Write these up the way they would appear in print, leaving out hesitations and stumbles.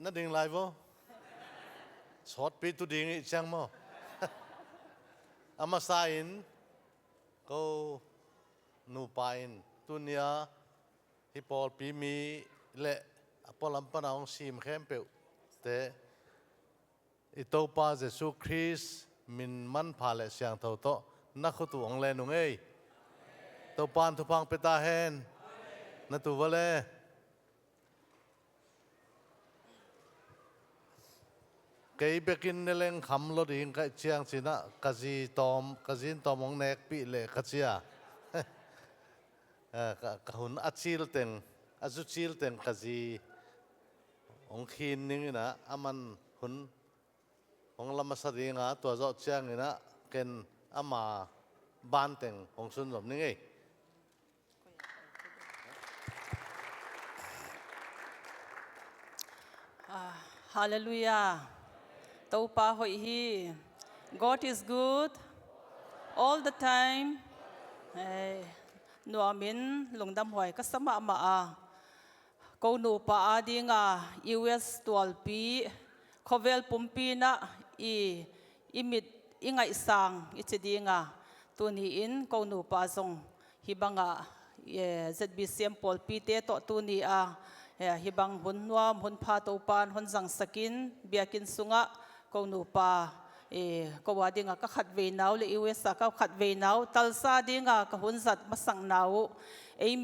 นั่นดิ่งไลฟ์บ่ชดปีตุดิ่งอีจังมั้งอามาสายน์ก็นูปายน์ตุนยาฮิปอลปีมีเละปอลัมปนาองซีมเข้มเปลแต่อิโตปาเจสุคริสมินมันพาเลเสียงเท่าโตนักขุตุองเลนุงเอตัวปานทุพังเปตาเฮนนัตุวะเลเกย์เบกินเนเลงคำลดหิงกับเชียงสินะกะจีตอมกะจินตอมองเนกปีเล่กะเชียกะหุ่นอัดชิลเต็งอัดจุชิลเต็งกะจีองขีนนี่นะอามันหุ่นองลำมาสดีงาตัวเจ้าเชียงนี่นะเกินอามาบ้านเต็งองสุนสมนี่ไงฮาเลลูยาตัวป้าหอยฮี God is good all the time นัวมินลงดำหอยก็สมามากูนูป้าดีงา US ตัวปีขเวลปุ่มปีนะอีมิดอีไงสังอีจะดีงาตัวนี้อินกูนูป้าทรงฮิบังZBCM ปอลปีเตะตัวนี้ฮิบังหุ่นนัวหุ่นพาตัวปานหุ่นสังสกินเบียกินสุงะกูนูปาก็ว่าดีงาก็ขัดเวนาวเลยอีเวสก็ขัดเวนาวตัลซาดีงาก็หุ่นสัตมาสังนาว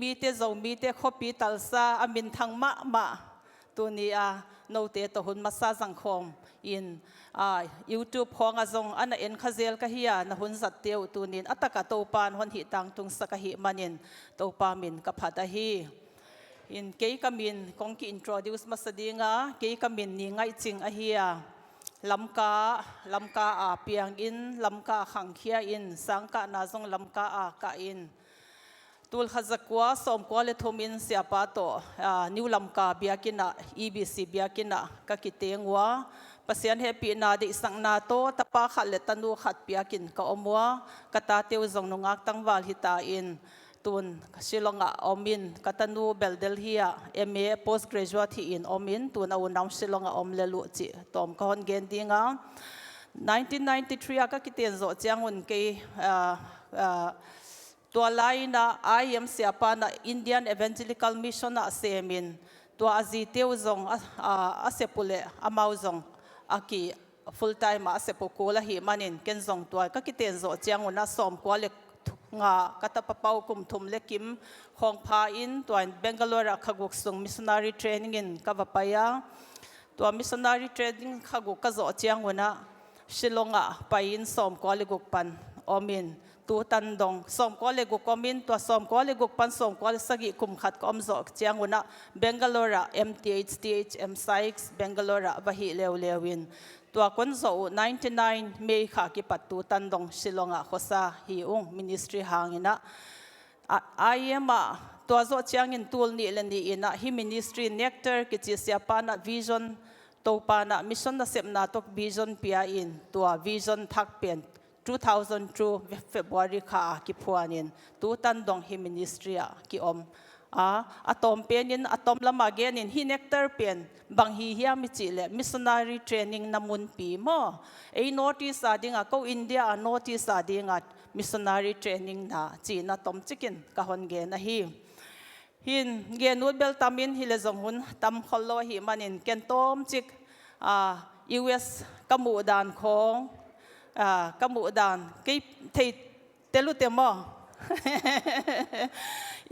มีเตจงมีเตขบีตัลซาอามินทางมาตัวนี้โนเตตัวหุ่นมาซาสังคมอินYouTube ของจงอันนั้นขเซลก็เฮียนะหุ่นสัตเตียวตัวนี้อัตกะตัวปานหุ่นหิตังตุงสกหิมันินตัวปามินกับพัดฮีอินเกย์กามินคงกิ introduce มาสดีงาเกย์กามินนี่ไงจริงเฮียลำกาเปียงอินลำกาขังเขียอินสังกานาจงลำกากาอินตุลขจักว่าสมกว่าเลทมินเสียปาโตนิวลำกาเบียกินะ EBC เบียกินะกะกิเตงวะปัสยันเฮปีนาดิสังนาโตตะปาขัดเลตันูขัดเบียกินกะอมวะกะตาเตียวจงนงักตั้งวาลหิตาอินตุนสิลงอมินกัตันูเบลเดลเฮียMA postgraduate inอมินตุนเอานำสิลงอมเลลุจิตอมก็ฮอนเกนดีงา1993ก็คิดเตียนโจเจียงอุ่นเกตัวไลน์IM เสียปานะ Indian Evangelical Mission เซมินตัวอาจีเตียวจงเสปุเลอมาจงกี full time เสปุโกละหิมันินเกนจงตัวก็คิดเตียนโจเจียงอุ่นสอมกว่าเล็กงากตาปะเปาคุมทุมเล็กิมของพาอินตัวเบงกาลอร์ขกุกส่ง missionary training อินกับปะยาตัว missionary trainingขกุกก็จะเจียงวันนะชิลงไปอินสอมกอลิกุกปันอมินตัวตันดงสอมกอลิกุกอมินตัวสอมกอลิกุกปันสอมกอลิสกิคุมขัดก็อมจะเจียงวันนะเบงกาลอร์ MTH THM Sykes เบงกาลอร์บะฮิเลววินตัวคนโซ่99เมย์ขากิปัตตูตันดงชิลงะข้อซาฮิอุงมินิสทรีหางอินะตัวโซ่เชียงอินตูลนี่เลนนี่อินะฮิมินิสทรีเนกเตอร์กิจเสียปานะวิชั่นตัวปานะมิชชั่นน่ะเสพนาตกวิชั่นพิอาอินตัววิชั่นทักเปลี่ยน2002 February ขากิพวานินตูตันดงฮิมินิสทรีกิอมอะตอมเปียนินอะตอมละมาเกนินฮิเนกเตอร์เปียนบางฮีเฮียมิจิเลมิสชันนารีเทรนนิ่งนามุนปีมอโนติสาดิงะก็อินเดียโนติสาดิงะมิสชันนารีเทรนนิ่งนะจีน่าตอมจิกินกะฮอนเกนะฮิเกนูดเบลตามินฮิเลจงหุนตำขลโลฮิมันินเกนตอมจิกUS กมูดานของกมูดานกี่เตลุเตมอ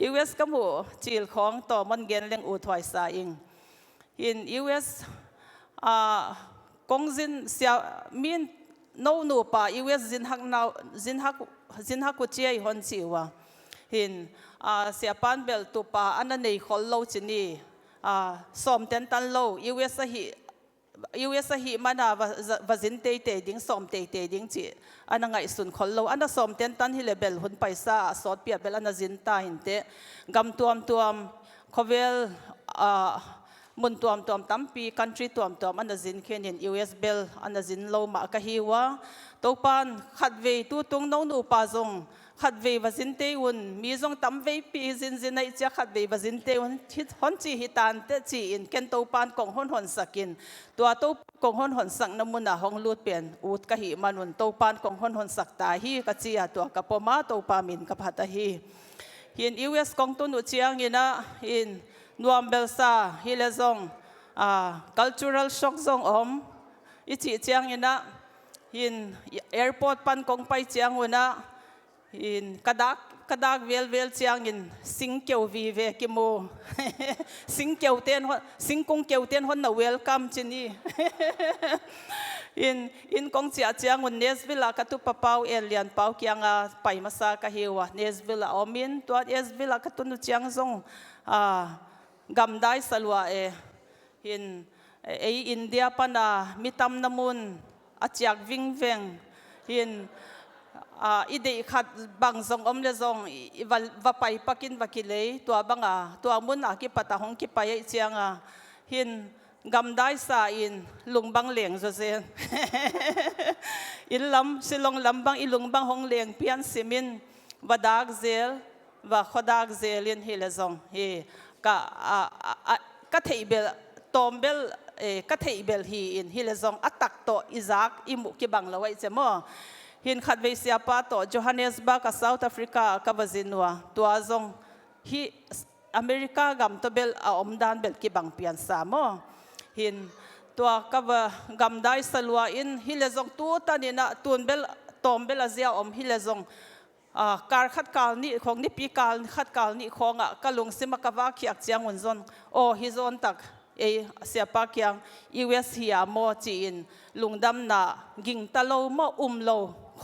US ก็มูจีลของต่อมันเกนเลี้ยงอุทวยสาอิงin US กงจินเสียมินโนนูปา US จินฮักกุเจียฮอนจิวะเสียปานเบลตุปาอันนั้นในคนโลจินีสอมเต็นตันโล US ฮิมานาว่าจินเตยดิ้งสอมเตยดิ้งจีอันนั้นไงสุนคนโลอันนั้นสอมเต็นตันฮิเลเบลหุ่นไปซาสอดเปียเบลอันนั้นจินตาหินเตกำตัวมคเวลมุนตัวตั้มปีคันทรีตัวอันนั้นจินเคนยิน US เบลอันนั้นจินโลมากะฮิวะตัวปานขัดเวตุตรงโนนูปาจง ขัดเววสินเตอุนมีจงตั้มเวปีจินจินในเจ้าขัดเววสินเตอุนฮอนจีฮิตานเตจีอินเกนโตปานกงฮอนหอนสักินตัวโตกงฮอนหอนสักน้ำมันหองลูดเปลี่ยนอูดกะหิมันวนโตปานกงฮอนหอนสักตาฮีกะจียตัวกับปมาโตปามินกับพัตฮีหินUSกองตุนอุเชียงยินะหินนวมเบลซาฮิเลซงcultural shock ซงอิจิเชียงยินะหิน airport ปันกงไปเชียงวนะหินกระดักเวลเชียงหินสิงเกียววีเวกิโมสิงเกียวเตียนสิงกงเกียวเตียนคนน่ะเวลคัมจินี่อินกงเจียเจียงวันเนสวิลากระตุปเป้าเอเลียนเป้าเกียงไปมาซากะเฮีวะเนสวิลาอมินตัวเนสวิลากระตุนเจียงซงกำได้สลัวหินอินเดียปนามิตำน้ำมุนอาจจะวิ่งเวงหินอีเดียขัดบางซงเลซงว่าไปปักินวักิเลยตัวบังตัวมุนกิปตาหงกิไปเจียงหินกำได้สาอินลุงบังเหลียงจะเสียอินลำสิลงลำบังอิลุงบังหงเหลียงเพียนสิมินว่าดากเซลว่าขดากเซลินเฮเลซงเฮก็เทเบลตอมเบลก็เทเบลฮีอินเฮเลซงอัตักโตอิซักอิมุกิบังละไว้เจมอหินขัดเวเซียปาโตโจฮันเนสบากับเซาท์แอฟริกากับวาซินัวตัวซงฮีอเมริกากำตัวเบลอมดานเบลกิบังเปียนสามอหินตัวกับกำได้สลัวอินฮิเลซงตัวตานี่นะตุนเบลตอมเบลเซียฮิเลซงการขัดกาลนี่ของนี่ปีการขัดกาลนี่ของกะลุงซิมากะวาขียกเจียงวันซนโอฮิซอนตักเสียปากยังUSเฮียโมจีนลุงดำนากิงตะโลโมโล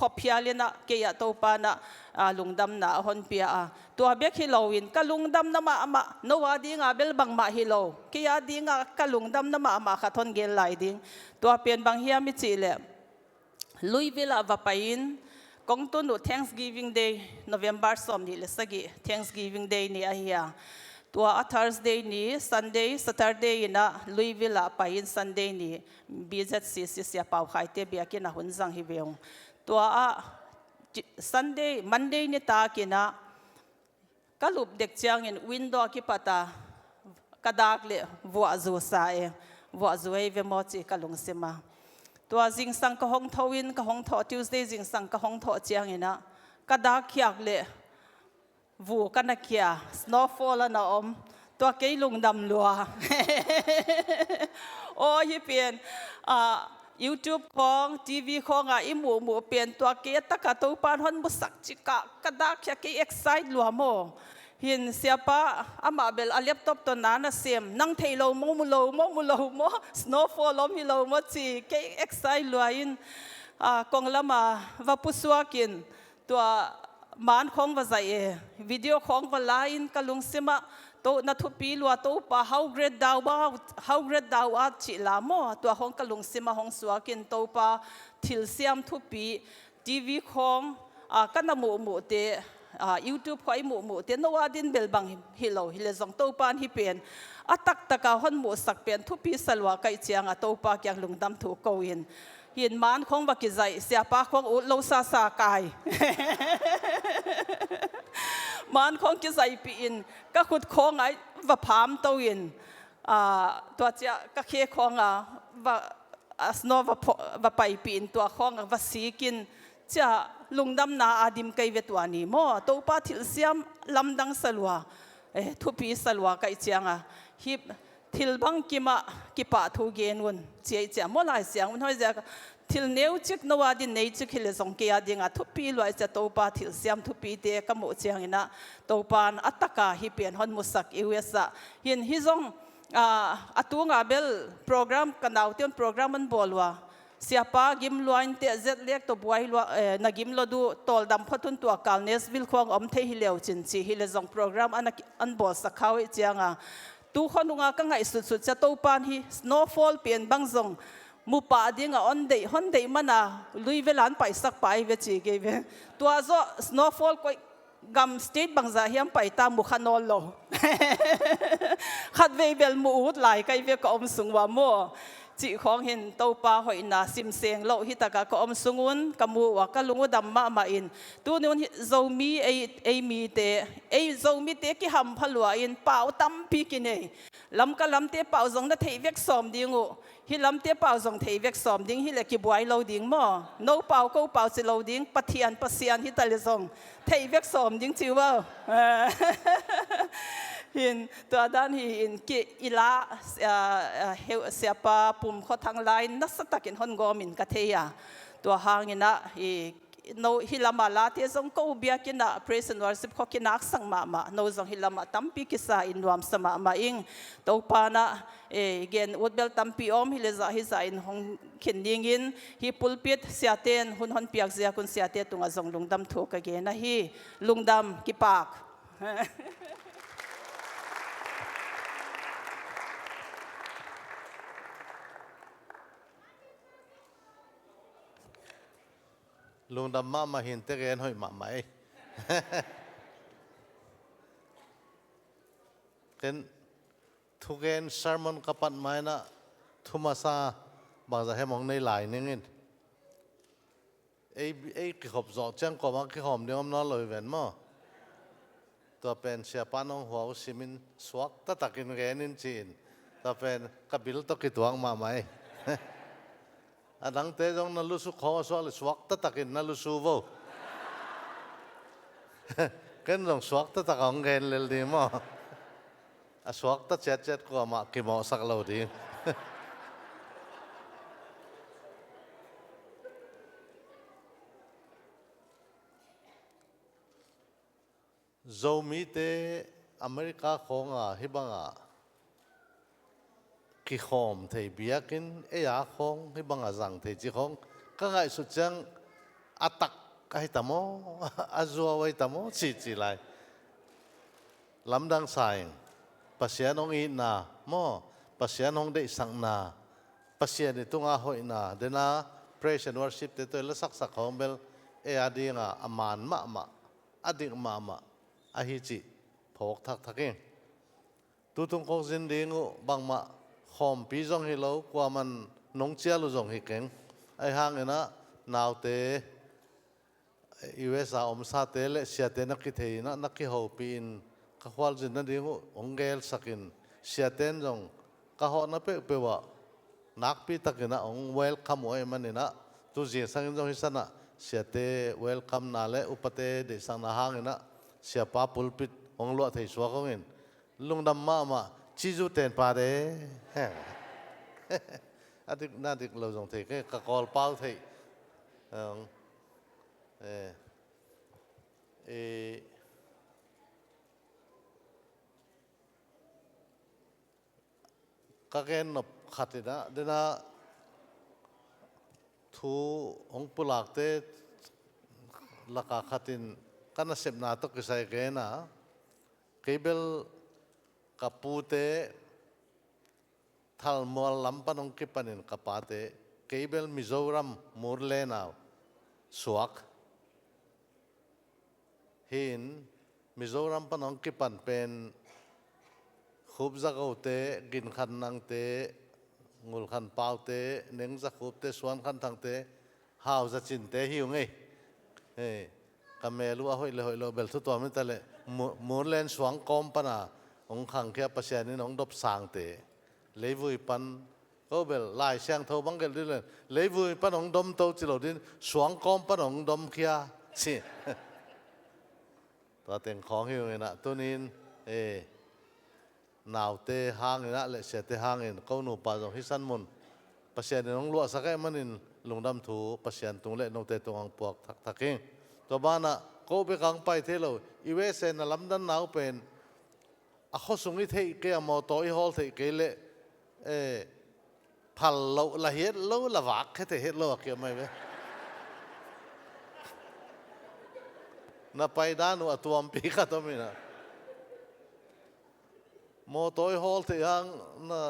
ขอบเพียเลนะเกียโตปานะลุงดำนาฮอนเปียตัวเบียกฮิโลวินกะลุงดำนามาโนวาดีงาเบลบังมาฮิโลเกียดีงากะลุงดำนามาขัดทนเกลไลดิงตัวเปลี่ยนบางเฮียมิจิเลลุยเวลาวาไปอินกองตุน Thanksgiving Day November 2นี่เลสกิ Thanksgiving Dayนี่เฮียตัว Thursday นี่ Sunday Saturday นะลุยเวลาไปอิน Sunday นี่ BZC เสียเป่าขายเตบียกินหุ่นจังฮิเวงตัวSunday Monday นี่ตากินะก็ลุบเด็กเจียงอินวินโดว์กิปตากระดากเล่วัวจูสายวัวจูเอเวมอจิกะลุงซิมาตัวจิงสังกะหงทวินกะหงทอ Tuesday จิงสังกะหงทอเจียงอินะกระดากขี้ยกเล่วัวกันนักขี้ย snowfall นะตัวเกยลุงดำลัวโอ้ยเปลี่ยนYouTube ของทีวีของอิหมูเปลี่ยนตัวเกตตะกะตัวปานฮอนมุสักจิกะกระดากขี้ยกเอ็กไซต์ลัวโมหินเสียปะอามาเบลอาเล็บตบตัวนั้นเสียมนั่งเทโลโมมุโลโม snowfall ล้อมฮิโลโมจีเกยเอ็กไซต์ลัวอินกองละมาว่าปุสวากินตัวมานของว่าใจวิดีโอของว่าไลน์กะลุงซิมาโตนัทุปีลัวโตปะ how great thou art จิลาโมตัวของกะลุงซิมาของสวากินโตปะทิลเซียมทุปีทีวีของกันนหมูเตYouTube ของหมูเตนว่าดินเบลบังฮิโลซงโตปานฮิเปียนตักตะกาฮอนหมูสักเปียนทุปีสลวะไกเจียงโตปะยังลุงดำถูกโกวินหินมันของบักกิใจเสียปากของอุโลซากายมันของกิใจปีอินก็ขุดของไอ้ว่าพามตัวอินตัวเจ้าก็เคของว่าสโนว่าไปปีอินตัวของว่าสีกินจะลุงดำนาอาดิมไกเวตัวนี้โม่ตัวป้าทิลเซียมลำดังสลัวทุปีสลัวไกเจียงฮิบทิลบังกิปะทูเกนวนเจียเจียมั่วหลายเสียงมันห้อยเจียทิลเนื้อจิกนวาดินเนื้อจิกฮิเลสงเกียดิงทุปีลอยจะโตปาทิลเสียมทุปีเตะกมุเจียงนะโตปานอัตตกาฮิเปียนฮอนมุสักอิเวสะเห็นฮิซงตัวงาเบลโปรแกรมกันดาวเตียนโปรแกรมมันบอลว่าเสียปากิมลอยเตะเจ็ดเล็กตัวบวยนักกิมลดูตอลดำพัดทุนตัวกาลเนสวิลควงเทฮิเลวจินซีฮิเลซงโปรแกรมอันบอลสักเขาเจียงตู้คนนุ่งก็ไงสุดจะโตปานฮี snowfall เปลี่ยนบางซงมูป่าดิ้งฮอนเดย์มันลุยเวลาไปสักไปเวจีเกวตัวโซ snowfall ก็กำสเตทบางจะเฮียมไปตามมุขนอลโลขัดเวเบลมูดไหลไกเวก็อมสูงว่าโม chỉ khong hin tàu pa hoi na sim seng lo hi taka ko om sungun kamu wa ka lungu dam ma in tu nun zo mi ei mi te ei zo mi te ki ham phalwa in pau tam pi ki nei lam ka lam te pau zong na thei vek som dingu hi lam te pau zong thei vek som ding hi le ki buai lo ding mo no pau ko pau si lo ding pathian pasian hi tale zong thei vek som ding chiu wa hinตัวด้านหินกิอิละเฮเสียปาปุ่มข้อทางไลน์นักสตักินฮอนกอมินกะเทียตัวหางนี่นะโนฮิลามาลาที่ทรงกูเบียกินะเพรสเซนวอร์สิบข้อกินักสังมาโนทรงฮิลามาตั้มปีกิสาอินวามสมาอิงตัวปานะเกนอุดเบลตั้มปีอมฮิเลซาฮิซาอินฮงขินดิงอินฮิปุลปิดเสียเตนหุนฮอนเปียกเสียคุณเสียเตนตุงอซงลุงดำถูกกะเกนะฮิลุงดำกิปากลุงดำมาเห็นเตะเกนหอยมาไหมเกนทุกเกนซาร์มอนกับปัดไม้นะทุมาซาบางจะให้มองในหลายนึงอินไอ้ขี้ขบจอดจังก็มาขี้หอมเดียวมันนอนเลยเว้นมั้งตัวเป็นเสียปานองหัวซิมินสวกตะตักินเกนินจีนตัวเป็นกบิลตกิตวงมาไหมอันนั้นเตจงนั่นลุสุขอสวกสวกตะตักินนั่นลุสุโวเกันจงสวกตะตักของเกนเลยดีมั้งสวกตะเจ็ดก็มากี่หมอสักเราดีโจมีเตอเมริกาของฮิบังกิขอมเทเบียกินยาของฮิบังจังเทจิของก็ไงสุดจังอัตักให้ตามออาจัวไว้ตามอจีไรลำดังสายปัสยานองอินาโมปัสยานองได้สังนาปัสยานิตุงอาหอยนาเดน่า praise and worship เตตัวละสักของเบลอาดีงอามานมาอดีงมาอาฮิจิพกทักเองตุตุงคงสินดีงูบางมาหอมปีจงฮิโลกว่ามันนงเจียลุจงฮิเก่งไอห่างนะนาวเตยูเอสอาอมซาเตเลเสียเตนักกิเทนะนักกิฮาวปีนข้าวจินนั่นดีงูองเกลสักินเสียเตนจงข้าวนับเปว่านักปีตักินะองเวลคัมไว้มันนี่นะตุจีสังจงฮิสันนะเสียเตเวลคัมนาเลอุปเตเดสังนาห่างนะเสียป้าปุลปิดองลวดไทยสวะของเงินลุงดำมาชิจูเต็นปาเดอาทิตย์น่าดิเราจงเทกกะกอลเป้าไทยกะเกนนบขัดนะเดน่าทูองปุลักเตลักขัดินกันเสพนาตกิใส่เกนะเคเบิลกับปูเตทัลมัวลัมปนองกิปันินกับปาเตเคเบิลมิโซรัมมูร์เลนาสวกหินมิโซรัมปนองกิปันเป็นขุบจักรเตกินขันนังเตงูขันเปาเตเน่งจักขุบเตสวนขันทังเตฮาวจะจินเตหิวไงก็เมลูอาหอยเลยหอยโลเบลทุกตัวไม่แต่เลยมูนเลนสวงกอมปนาองขังแค่ปัสยานี่น้องดบสางเตะเลยวุยปันก็เบลลายเสียงเท่าบังเกลดิเลยเลยวุยปันองดมโตจิโรดินสวงกอมปันองดมเขียสิตัวเต็งของหิวเงินนะตัวนี้หนาวเตะห่างเงินนะเลยเสียเตะห่างเงินเขาหนูปาจงฮิสันมุนปัสยานี่น้องลัวสักแค่มันนินลุงดำถูปัสยานตรงเละน้องเตะตรงอังปวกทักเองตัวบ้านน่ะก็ไปขังไปเท่าไรอีเวสเนลำดันหนาวเป็นข้อสงสัยที่เกี่ยมอตัวอีฮอลที่เกี่ยเล่พัลโลละเฮ็ดโลละวักแค่ที่เฮ็ดโลเกี่ยไม่เว้ยน่าไปด้านนู้นตัวอัมพีก็ต้องมีนะมอตัวอีฮอลที่ยังน่ะ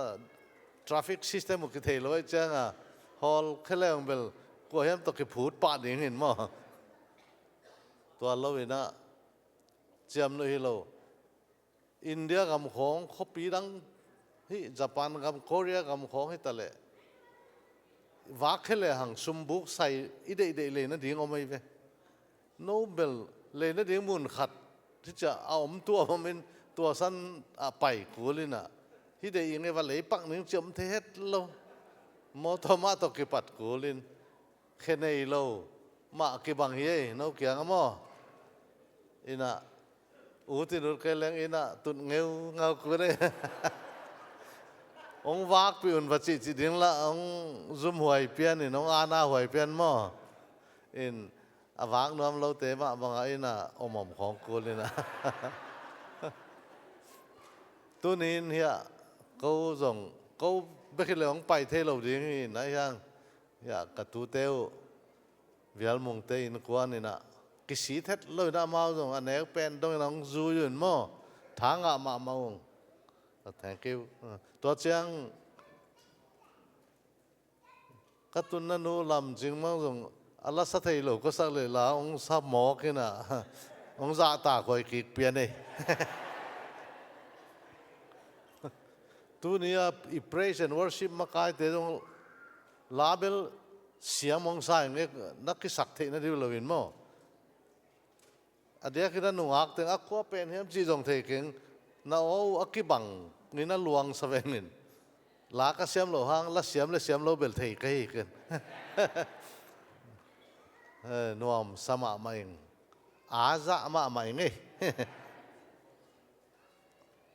ทราฟิกซิสเต็มมุกเทลไว้จังอ่ะฮอลแค่เรื่องเบลกว่าเห็นตัวกี่พูดปาดอย่างเห็นมั้งตัวเราเองนะเจียมเลยเราอินเดียกับของเขาปีดังที่ญี่ปุ่นกับเกาหลีกับของให้ตะเละ vác cái lệ hàng sum buk sai ide lệ nó tiếng ông ấy về Nobel lệ nó tiếng muốn khát thì chả ông tua mình tua san bảy cú lên à thì để nghe và lấy bằng những chấm thế hết lâu mô tô mà tôi kịp bắt cú lên cái này lâu mà cái bằng gì nó kia ngắm mò ina uti nur cái leng ina tụt nghèo ngao cú đấy ông vác pion và chỉ tiếng là ông zoom hoài pian thì nó ana hoài pian mò in vác nó lâu thế mà bằng ina ông mỏng khong cú lên à tôi nín hiện câu dùng câu biết khi là ông bài thế lâu đi thì nãy hàng ya cả tu teo vial mong tây nó quan này nè cái sĩ thét lời đã mau rồi anh ấy pen đông nó du rồi mà tháng ngạ mà mau thank you tôi chẳng các tuần nó làm chính mau rồi Allah sát thầy lâu có sắc lời là ông sắp mò cái nè ông dạ ta coi kịch biến này tu nia praise and worship makai te dong label siamong sai nge nakki sakthi na diu lovin mo adia kita nuak teng akwa pen hem chi jong the keng na o akibang ni na luang savengin la ka siam lo hang la siam lo bel thei kai ken nuam sama maing aza ma mai nge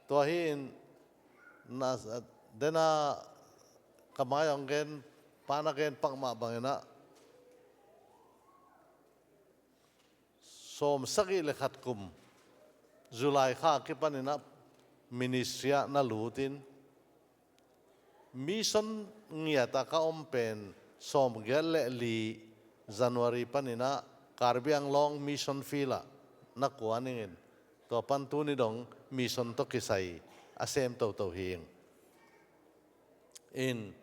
to hin na dena kamay ang gen panagen pangma bangena Sawm sagi lekhat kum July kha kipanina ministrya na lutin Mission ngiyata ka ompen Sawm gel li January panina Karbiang long mission fila na kuaningin to pantuni dong mission to kisai asem to hing in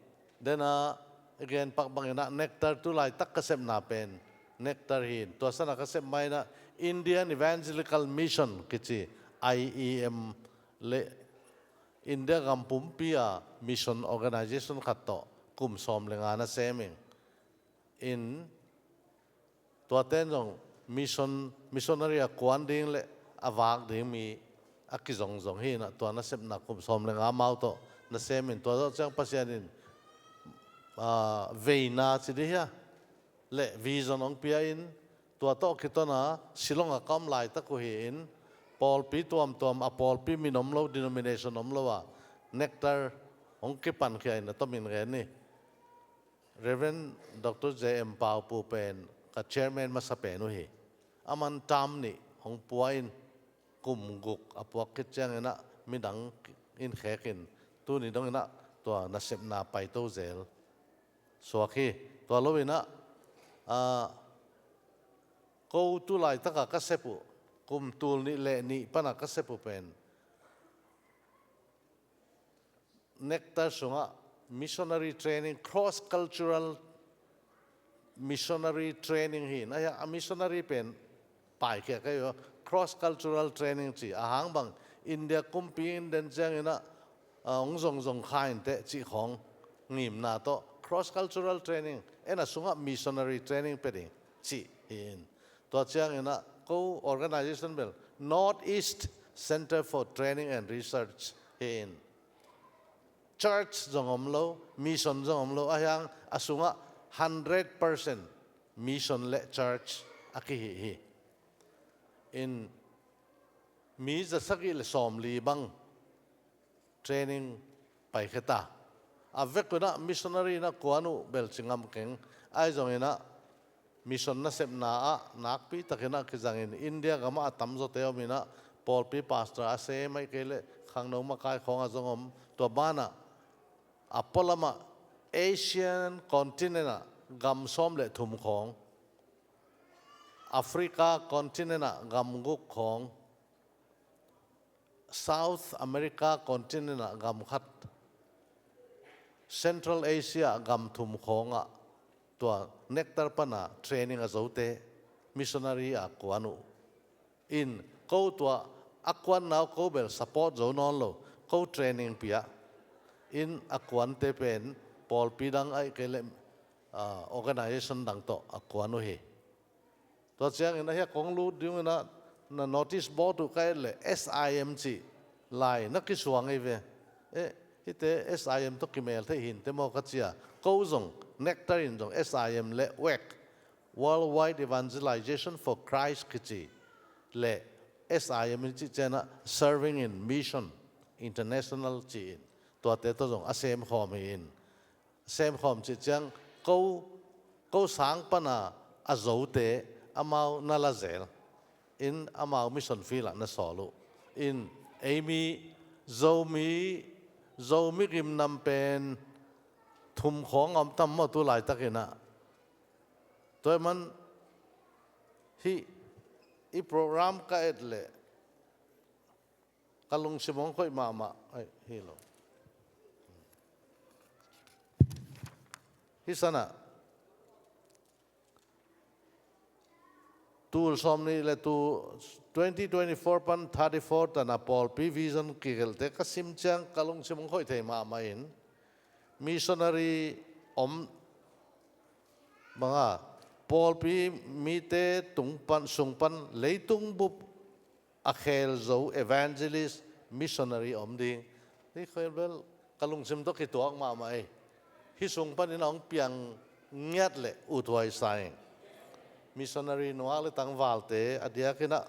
dena again pakbangena nectar tu lai tak kasem na pen nectar hin to sana kasem mai na Indian Evangelical Mission kichi IEM le India Gampumpia Mission Organization khatto kum som lenga na seming in to ten jong missionary kwan ding le awak ding mi aki zong hi na to na sep na kum som lenga mau to na semin to chang pasianin veina chidihia le vision ong pia in to kitona silonga kam lai ta ko hi in Paul pi tuam a Paul pi minom lo denomination om lo wa nectar ong ke pan khai na to min ge ni Reverend Dr. J.M. Pau pu pen ka chairman ma sa pe no hi aman tam ni ong puain kum guk apok ke chang na midang in khekin tu ni dong na to na sep na pai to zel so khi to lo ina ko tu lai ta ka sepu kum tul ni le ni pana ka sepu pen nectar sunga missionary training cross cultural missionary training hi na ya missionary pen pai ke ka yo cross cultural training chi ahang bang India kumpin den jang ina ong zong Khai te chi khong ngim na to cross cultural training ena sunga missionary training peding chi in to chang ina ko organization bel Northeast Center for Training and Research in church zongomlo mission zongomlo ayang asunga 100% mission le church aki in mi za sagi le som li bang training pai khata avek na missionary na kuanu bel chingam keng ai zong ina mission na sep na a nakpi takena kizangin India gama atam zo teo mina Paul pi pastor ase mai kele khangno ma kai khonga zongom to bana apolama Asian continent gam som le thum khong Africa continent gam guk khong South America continent gam khat Central Asia gam thum khonga to nectar pana training azote missionary akwanu in ko to akwan now ko bel support zo non lo ko training pia in akwan te pen Paul pidang ai kele organization dang to akwan no he to chiang ina he kong lu ding na notice board tu kai le SIM chi lai na ki suang ei ve ite SIM to kimel the hin te mo ka chia ko zong nectarin zong SIM le wek worldwide evangelization for Christ kichi le SIM chi chena serving in mission international chi to te to zong asem khom in sem khom chi chang ko sang pana azote amau nalazel in amau mission fila na solo in Amy zomi rim nam pen thum khong am tam mo tu lai takina toy man hi i program ka etle kalung simong khoi mama ai hi lo hi sana tu som ni le tu 2024 pan 34 ta na Paul P vision kigel te ka sim chang kalung simong khoi thei ma ma in missionary mga Paul P mi te tung pan sung pan leitung bup akhel zo evangelist missionary ding ni khoi bel kalung sim to ki tuang ma ma ai hi sung pan in ong piang ngiat le utwai sai missionary nuale tang valte adia kina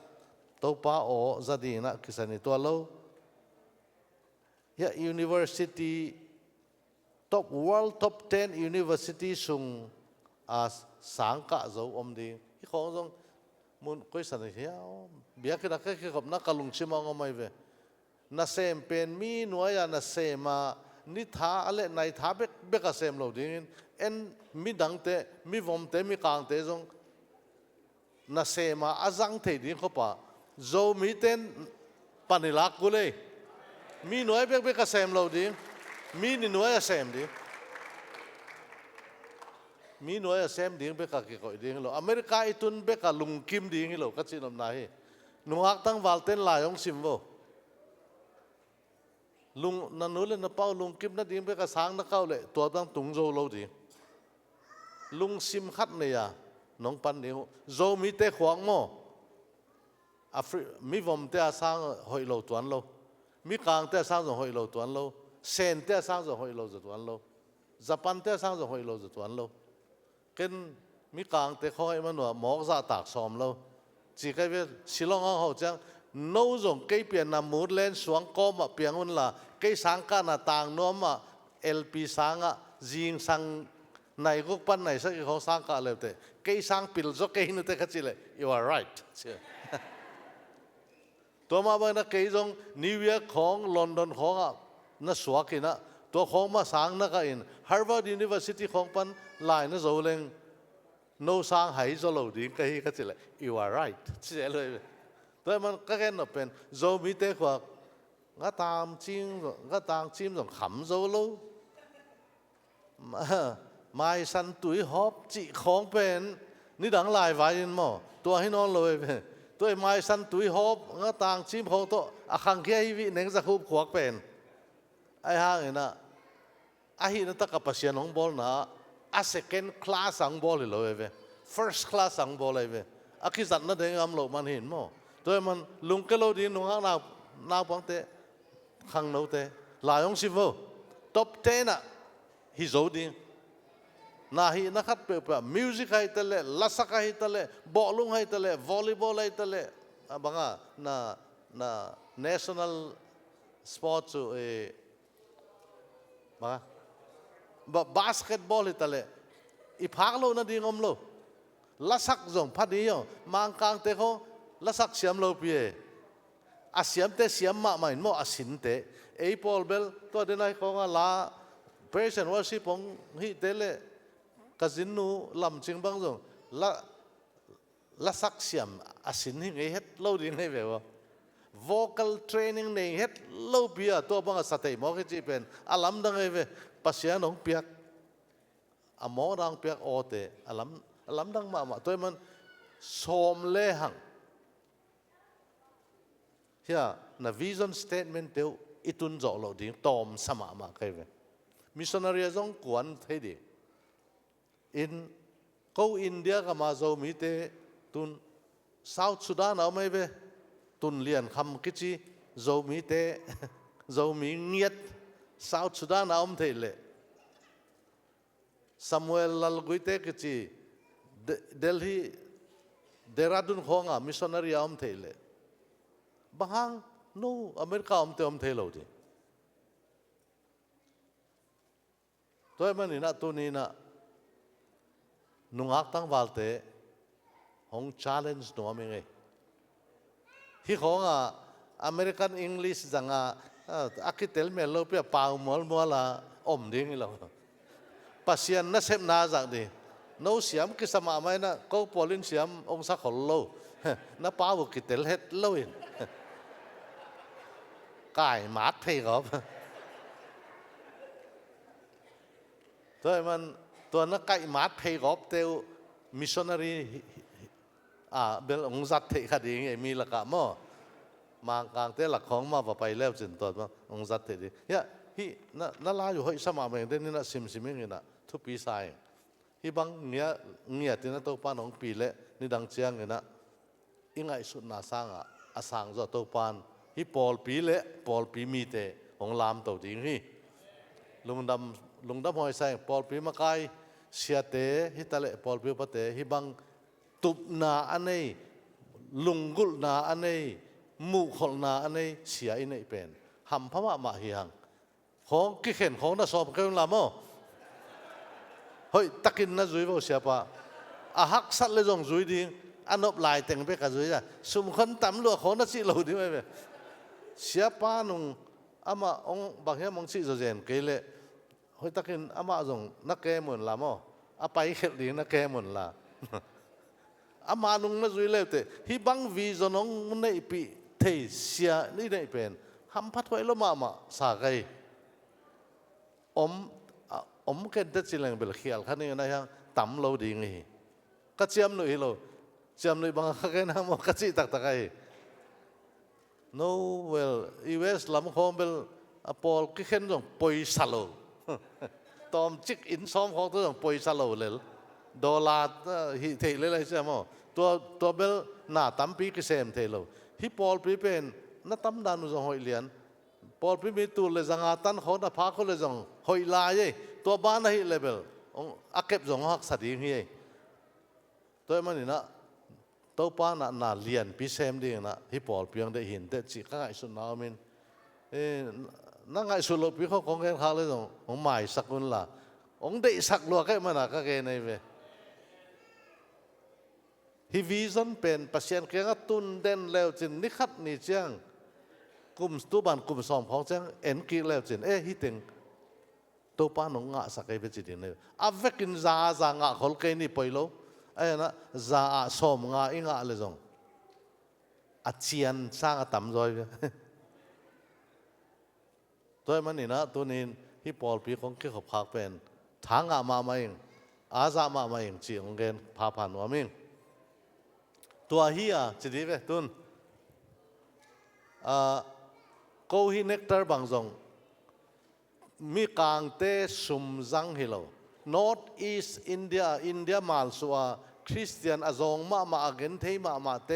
to pa o zadina kisani to lo ya university world top 10 university sung as sangka zo ding hi khong jong mun koi san hi bia kina ka khop na kalung chima ngomai ve na sem pen mi nuaya na sema ni tha ale nai tha bek ka sem lo ding en mi dang te mi vom te mi kang te jong na sema azang the ding khopa zo mi ten panilak gule mi noi bek ka sem lo ding mi ni noi sem ding mi noi sem ding bek ka ki ko ding lo America itun bek ka lung kim ding lo ka chinom na hi nuak tang walten layong simbo lung na nule na pau lung kim na ding bek ka sang na kau le to tang tung zo lo ding lung sim khat ne ya nong pan ni zo mi te khwang mo mi vom te sang hoi lo tuan lo mi kang te sang zo hoi lo tuan lo sen te sang zo hoi lo zo tuan lo Japan te sang zo hoi lo zo tuan lo ken mi kang te khoi man wa mok za tak som lo chỉ cái việc silong ho chang no zong cái pian na mur len suang ko ma piang un la cái sang ka na tang no ma LP sang a jing sang này gốc pan này sẽ có sang cả lệ thế cây sang pil cho cây nữa thế cái gì lệ you are right tôi mà bây giờ cây giống New York Hong London Hong à nó xóa kia nè tôi Hong mà sang nó cái in Harvard University Hong pan lại nó rồi lên no sang hay cho lâu đi cái gì lệ you are right chứ lệ tôi mà cái nó bên rồi mi tế khoa ngã tam chim rồi khẩm rồi lâu mai san tuổi họp chị khóng bên ní đắng lại vài दिन mò tôi hay nói lời về tôi mai san tuổi họp ngã tang chim họp tôi khang kia vị Nengzakhup khoác bên ai hang nè ai nó tất cả pasien hong bol nè second class hong bol lời về first class hong bol về khi dặn nó đến âm lộ man hin mò tôi man lung cái lâu đi nung nào băng thế khang nấu thế lại ông xin vô top 10 à hi dấu đi na hi na khat pe music hay tale lasak hay tale bolung hay tale volleyball hay tale banga na national sports banga basketball hay tale iphak lo na dingom lo lasak zong phadi yo mang kang te ko lasak siam lo pie asiam te siam ma main mo asin te Paul bel to denai ko nga la praise and worship ong hi tele kazin nu lam ching bang zong la sak siam asin hi ngai het lo ding nei ve vocal training nei het lo bia to bang satei mo ke chi pen alam dang ei ve pasian ong piak amo dang piak ote alam dang ma toy man som le hang hia na vision statement teu itun zo lo ding tom sama ma kai ve missionary zong kwan thei di in câu India ka ma zo mi te tun South Sudan ở mấy về tun liền khăm cái chi zo mi te zo mi nghiệt South Sudan ở ông thầy lệ Samuel lalgui te cái chi Delhi Dehradun khong à missionary ở ông thầy lệ bahang no America ông thầy lâu đi tôi mà nina tu nina nung ak tang valte hong challenge no ame nge hi khong a American English zanga akitel me lo pe pau mol mola ding lo pasian na sem na zang di no siam ki sama mai na ko polin siam ong sa khol lo na pau ki tel het lo in kai mat thei gop tôi manตัวนักไก่มาดเพย์กอบเตลมิชชันนารีเบลองจัดเทคดีไงมีหลักมั่วมากางเตลหลักของมาไปแล้วจนตัวว่าองจัดเทดีเนี่ยฮีนั่นลาอยู่ให้สมาเองเดนี่น่ะซิมเองน่ะทุกปีใส่ฮีบางเนี่ยที่นั่นตัวปานองปีเละนี่ดังเชียงเงี้ยนะยังไงสุดน่าสร้างสร้างจะตัวปานฮีปอลปีเละปอลปีมีเตของลามตัวจริงฮีลุงดำหอยใส่ปอลปีมาไกเสียเตฮิตาเลปอลปีปะเตฮิบังตุบนาอันนี้ลุงกุลนาอันนี้มุขลนาอันนี้เสียอินไอเป็นหำพม่ามาเฮียงของกิเข็นของน่ะสอบกันลามอเฮ้ยตะกินน่ะจุยบ่เสียปะหักสัตว์เลยจงจุยดีอันนบลายแต่งไปกับจุยจ้ะสุมคนตำรวจของน่ะสิเราดีไหมเสียปะนุ่งอามาองบางอย่างมองสิจะเจนเกลเฮ้ยตะกินอามาจงนักแกหมุนละมั้งไปเขตดีนักแกหมุนละอามานุงนักจุยเล่เตะฮิบังวีจนองมันในปีเทเสียนี่ในเป็นทำพัดไว้แล้วมาสาไกอมเกิดจะจิเลงเบลเขียลคันนี้นะยังต่ำเราดีงี้ก็เจียมหน่อยเราเจียมหน่อยบางครั้งนะมันก็จีตักไกno well US ลำคองเบลปอลก็เห็นจงปอยสโลตอมจิกอินซ้อมของตัวปอยสโลเลยดอลลาร์ฮิเทเลยใช่ไหมตัวเบลหน้าตั้มปีก็เซมเทโลฮิปอลปีเป็นนัดตั้มดานุจงหอยเลียนปอลปีมีตัวเลยจังอาตันเขาหน้าพักเขาเลยจงหอยลายตัวบ้านฮิเลเบลอักเก็บจงหักสดีงี้ตัวมันนี่นะตัวป้าน่าเลียนปีเซมดีนะฮิปอลปียังได้เห็นแต่จิกง่ายสุดน้ามินนั่งไงสุดลูกพี่เขาของแกเขาเลยตรงของใหม่สักคนละองเด็กสักลัวแค่มันอะก็แกในเวฮิวิซันเป็นปัจจัยแกก็ตุนเด่นแล้วจินนิคัดนี่เจียงกลุ่มตัวบ้านกลุ่มสองของเจียงเอ็นกีแล้วจินฮิติงตัวป้าหนงงะสักไอ้เวจิตินเลยอาเวกินซางะคนแกนี่ไปแล้วนะซาสอมงะอิงะเลยจงอาเจียนสร้างต่ำจอยตัวมันนี่นะตัวนี้ที่ปอลปีของเกี่ยวกับพักเป็นทางมาเองอาซามาเองจีของเกณฑ์พาผ่านว่ามิงตัวเฮียจะดีไหมตุนโกฮิเนกเตอร์บางจงมีกางเตสุมจังฮิโล North East India มาลสัวคริสเตียนอจงมาอเกนเทมาเต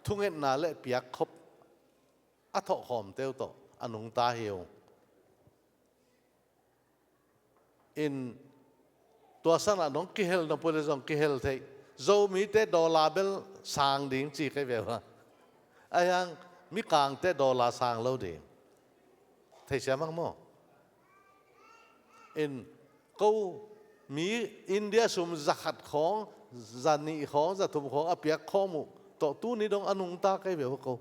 ทุ่งเงินนาเล่เปียกคบอัฐหอมเตวโตอนุงตาเหียวin ตัวสันน้องกิเฮลน้องพูดเลยจงกิเฮลเทโจมีเตดอลลาร์เบลสางดิ่งจีกันแบบว่าไอ้ยังมีกางเตดอลลาร์สางเราดิ่งเทเสียมั้งมั้ง in กูมีอินเดียสุมจักรของจันนี่ของจัตุมของอภิยกข้อมูตัวตู้นี้ต้องอนุงตากันแบบว่ากู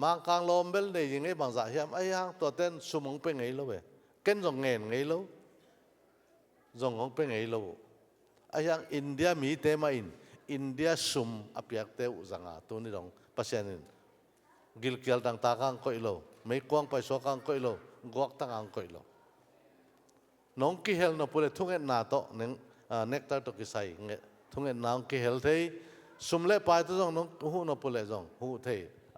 มังกางลมเบลเนี่ยยังไงบางสายเฮียมไอ้ยังตัวเต้นสุมงเป็นไงแล้วเว้ยเก่งจงเงินไงแล้วจงของเป็นไงแล้วไอ้ยังอินเดียมีเตมาอินเดียสุมอภิยักเตอุจังอาตัวนี้ต้องภาษาหนึ่งกิลเกียลต่างตากังก็อีแล้วไม่กว้างไปสวกังก็อีแล้วกวักต่างกังก็อีแล้วน้องกิเฮลน้องพูดทุ่งเงินนาโตเน็กตาร์ตกิไซทุ่งเงินน้องกิเฮลเทสุมเล่ไปตัวจงน้องหูน้องพูดเลยจงหูเท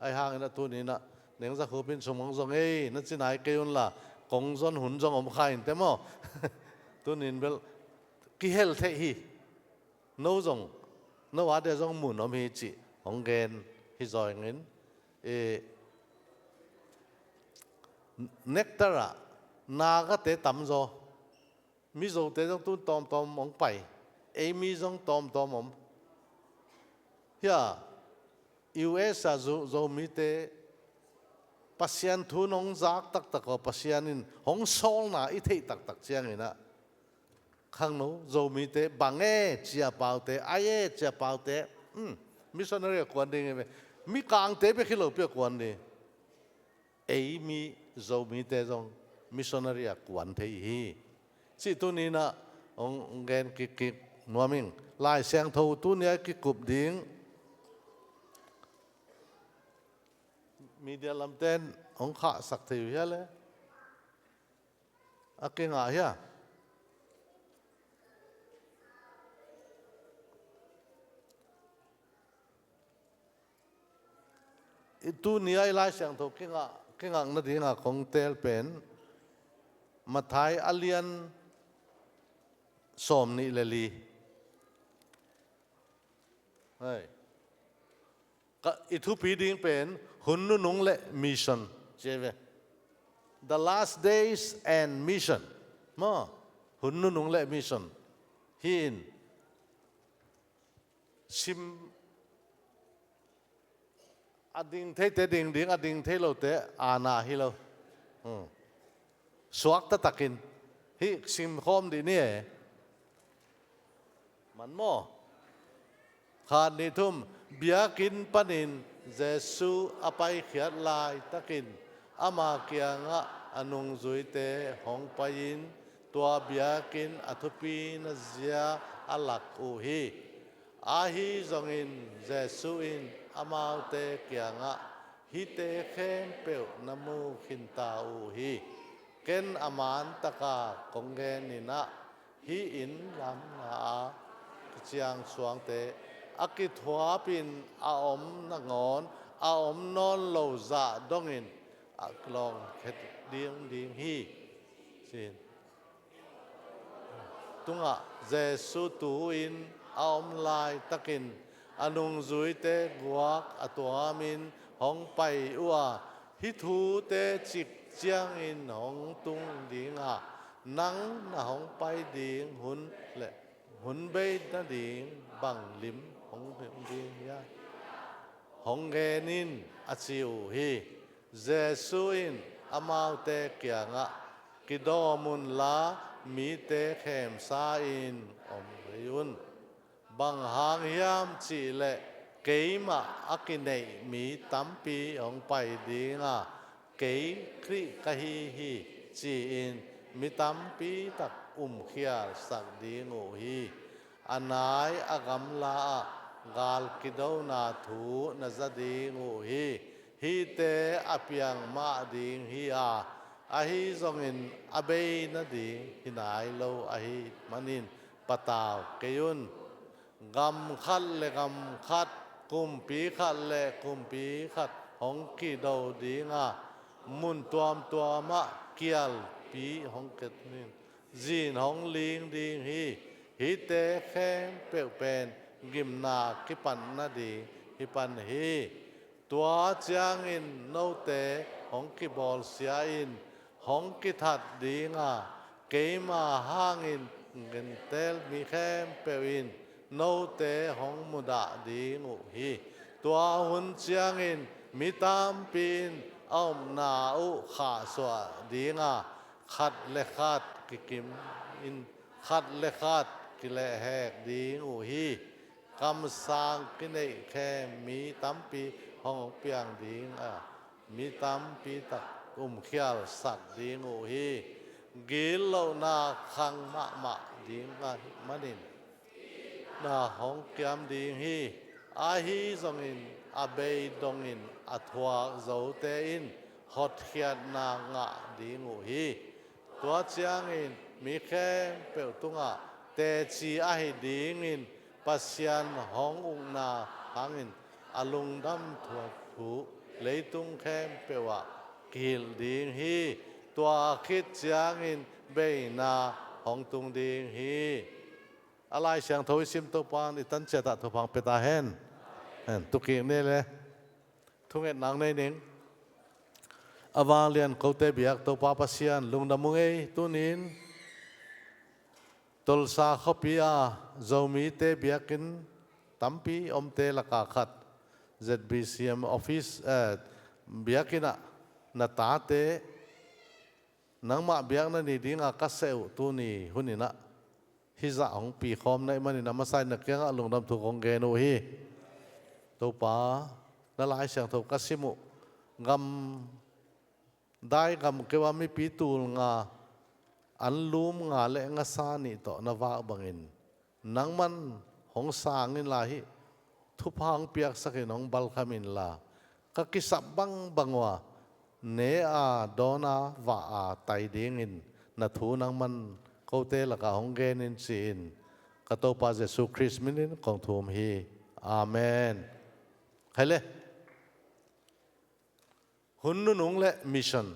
ไอ้ห่างนั่นตัวนี้นะเนื่องจากเขาเป็นสมองจงนั่นสินายเกี่ยนละกงจนหุ่นจงอมไข่แต่หม้อ ตุนินเบลกิเฮลเทฮีโนจงโนว่าเดจงมุนอมีจิของเกนฮิจอยเงินเนกตระนาก็เตะต่ำโจมิโซเตะต้องตุ้นตอมมองไปมีจงตอมมเฮียUS โจมีเตปัสยานทุนองจากตักก็ปัสยานินหงโซลน่ะอีเทตักเจียงนี่นะข้างโน้โจมีเตบังเจียเปล่าเตไอเจียเปล่าเตมิสซอนเรียกวนดีไงมีกลางเตไปขี้เหล่าเปียกวนดีมีโจมีเตจงมิสซอนเรียกวนเทียสิตัวนี้นะองเกนกินัวมิงลายเสียงทูตัวนี้กิกุบดิ้งมีเดียลำเต้นองข้าสักทีเฮียเลยอากิงอ่ะเฮียตัวนี้ไอ้ลายเสียงทูกิงอ่ะนั่นเองอ่ะของเตลเป็นมาไทยอเลียนสมนิเลลีเฮ้ยก็อีทุปีดิ้งเป็นหุ่นนุ่งเละมิชชั่นใช่ไหม The last days and mission มาหุ่นนุ่งเละมิชชั่นฮินชิมอดิ่งเทเตดิ่งอดิ่งเทโลเตอาณาฮิโลสวักตะกินฮิชิมคอมดีนี่มันโมขาดนิทุมเบียกินปนินเจสุอภัยเขียดลายตะกินอามาเกียงะอนุงจุยเตหงปยินตัวเบียกินอัทุปีนเจียอลักอูฮีอาฮีจงอินเจสุอินอามาเตเกียงะฮิเตเข้มเปียวนมูขินตาอูฮีเกนอามานตะกากงเกนินะฮีอินลำนาเจียงสวงเตอากิทัวปินอาอมนักงอนอาอมนอนโลซาดงอินอักลองเฮ็ดเดียงฮีสิตุงะเจสุตูอินอาอมลายตะกินอนุงจุยเตกวักอตัวมินหงไปอัวฮิทูเตจิกเจียงอินหงตุงดิงะนังนะหงไปดิงหุนและหุนเบยนะดิงบังลิมหงเบดิงยาหงเกนินอาชิวฮีเจสุอินอามาวเตเกียงะกิโดมุนลามีเตเขมซาอินอมยุนบังหางยามจีเลเกยมาอากินเนมีตัมปีหงไปดิงะเกยคริกะฮีจีอินมีตัมปีตักเขียสักดีงูฮีอันไหนอากำลากาลกิดาวนาทูนาจดีงูฮีเตอเปียงมาดิงฮีอาฮีจงอินอเบยนาดิงฮินายโลอาฮีมันินปะตาวเกยุนกำขัดเลกำขัดกุมปีขัดเลกุมปีขัดหงกิดาวดิงมุนตัวมะเกียลปีหงเกิดนินจีนหงลิงดิงฮีเตแข็งเปียวเป็นกิมนากิปันนาดีฮิปันฮีตัวจางอินโนเตหงกิบอลเสียอินหงกิทัดดีงาเกมาห่างอินเงินเตลมีแข็งเปียวอินโนเตหงมุดาดีงูฮีตัวหุ่นจางอินมีตามปีนเอานาอุขาสวดีงาขัดเลขัดกิมอินขัดเลขัดกิเลแหกดีงูฮีคำสั่งกินได้แค่มีตั้มปีห้องเปียงดีงมีตั้มปีตักเขียลสักดีงูฮีกิโลนาขังมะดีงมานินนาห้องเกียมดีฮีอาฮีจงอินอาเบยดงอินอัทวาเจ้าเตอินฮอดเขียนนางะดีงูฮีตัวเจียงอินมีแค่เปียวตุงเตจีอาฮิดีงินปัสยันห้องอุนาหังอินอลุงดำถวดหูเลยตุงแค่เปียวกิลดีงฮีตัวคิดเจียงอินเบยนาห hong tung ding hi alai siang thoi sim to pan itan cheta to phang peta hen tu ki ne le thunget nang nei ning awang lian ko te biak to pa pasian lungdam mungei tunin Tulsa khopia zomi te biakin tampi omte laka khat ZBCM office biakina nata te nangma biak na ni dinga kaseu tu ni hunina hiza ong pi khom nai mani namasai na kyang lungdam thu kong ge no hi to pa na lai sang tho kasimu ngam dai gam kewa mi pi tul nga an lum nga le nga sa ni to na wa bangin nangman hong sang in la hi thu phang piak sakin ong bal khamin la ka kisap bang bangwa ne a dona wa a tai ding in na thu nangman ko te la ka hong gen in sin ka to pa Jesu Christ minin kong thum hi amen hele Hunnu Nung le mission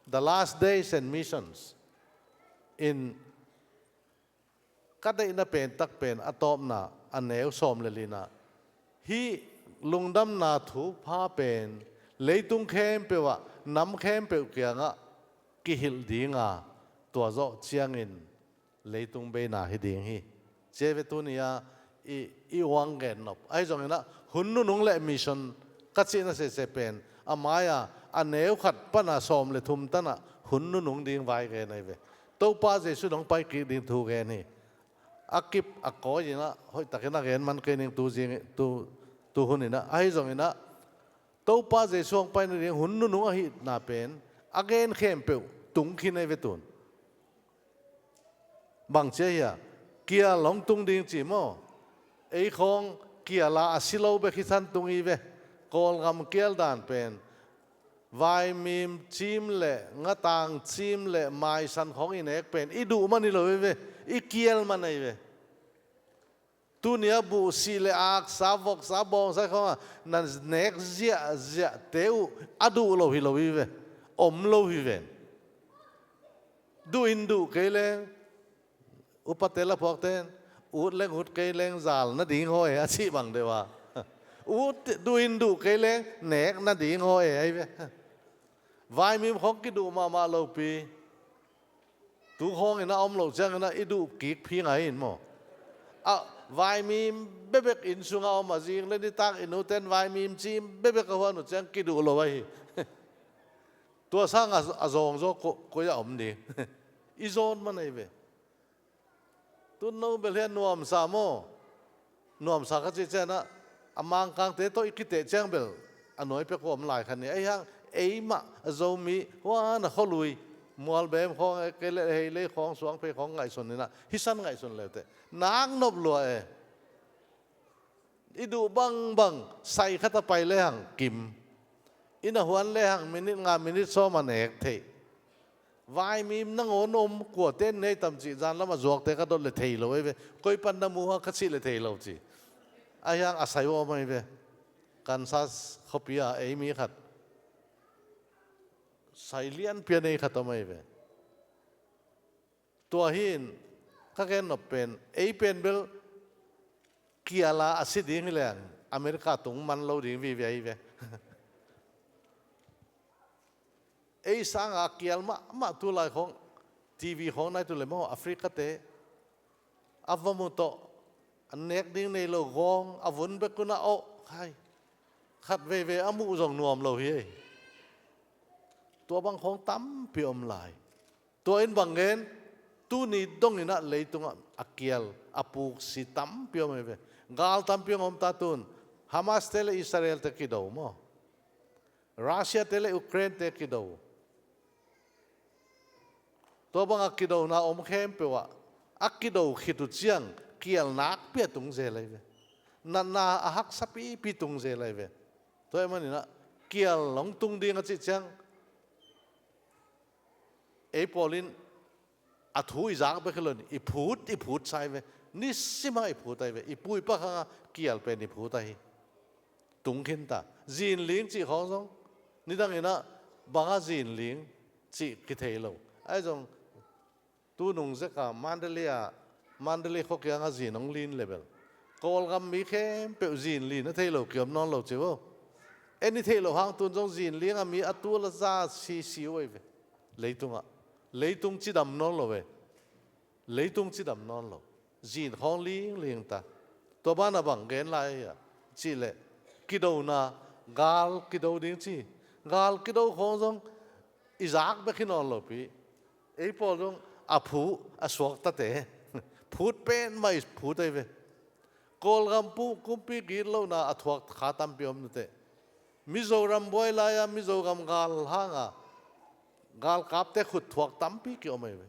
the last days and missions in kada ina pen tak pen atom na aneu som le lina hi lungdam na thu pha pen leitung khem pe wa nam khem pe kya nga ki hil dinga to zo chiang in leitung be na hi ding hi cheve tu nia i wang gen nop ai jong na Hunnu Nung le mission ka chi na se pen amaya aneu khat pana som le thum tana Hunnu Nung ding vai ge nai ve to pa Jesu dong pai ki ding thu ge ni akip akko yina hoi takena gen man ke ning tu jing tu hunina ai jong ina to pa Jesu ong pai ni Hunnu Nung a hi na pen again khem pe tung khi nei ve tun bang che ya kia long tung ding chi mo ei khong kia la asilo be khi san tung i ve kol gam kel dan pen vai mim chim le nga tang chim le mai san khong in ek pen i du man ni lo ve i kiel man nei ve tu nia bu si le ak sa vok sa bong sa khong nan nek zia teu adu lo hi lo ve om lo hi ven du in du ke le upatela phok ten ut leng hut ke leng zal na ding hoi a chi bang de wa ut du in du ke leng nek na ding hoi ai ve vai mim khong ki du ma lo pi tu khong ina om lo chang na i du ki phi ngai in mo a vai mim bebek in sunga om azing le ni tak inu ten vai mim chim bebek ka wan chang ki du lo wai to sang a zong zo ko ya om ni i zon man ai ve tu no bel hian nuam sa mo nuam sa ka chi chana amang kang te to ikite chang bel anoi pe ko om lai khan ni ai hang ei ma zomi wa na kholui mual bem khong ke le hei le khong suang pe khong ngai son ni na hi san ngai son le te nang nop lo e idu bang sai khata pai le hang kim ina huan le hang minit nga minit so man ek the vai mim nang on om ko ten nei tam chi jan lama jok te ka dot le thei lo ve koi pan na mu ha ka chi le thei lo chi a yang asai o mai ve kansas khopia ei mi khat sai lian pia nei khat mai ve to hin ka gen no pen ei pen bel kiala asiding hilang Amerika tung man lo ding vi ve ei sang a kial ma tu lai khong TV khong nai tu le mo Afrika te avamu to anek ding nei lo gong avun be kuna o khai khat ve amu jong nuam lo hi tua bang khong tam pi om lai tua in bang gen tu ni dong ina leitung akial apuk si tam pi om ve gal tam pi om ta tun Hamas tele Israel te kido mo Russia tele Ukraine te kido to bang akido na om khem pe wa akido khitu chiang kial nak pe tung je lai ve na ahak sapi pi tung je lai ve to mani na kial long tung ding a chi chang e polin athu izak be khlon i phut sai ve nisima i phut ai ve i pui pa kha kial pe ni phut ai tung khin ta jin ling chi khong song ni dang ina banga jin ling chi ki thei lo ai jong tu nung zeka Mandalay khok yang a zin ong lin level kol gam mi khem pe zin lin na thei lo kiom non lo chewo any thei lo hang tun jong zin ling a mi atu la za si oi ve leitung chi dam non lo ve leitung chi dam non lo zin khong ling ta to ba na bang gen lai ya chi le kido na gal kido ding chi gal kido khong jong izak be khinon lo pi ei pol jong a phu a suak ta te phut pen mai phut ai ve kol gam pu kumpi gir lo na athuak khatam piom nute mizoram boy la ya mizoram gal hanga gal kap te khut thuak tampi ki omai ve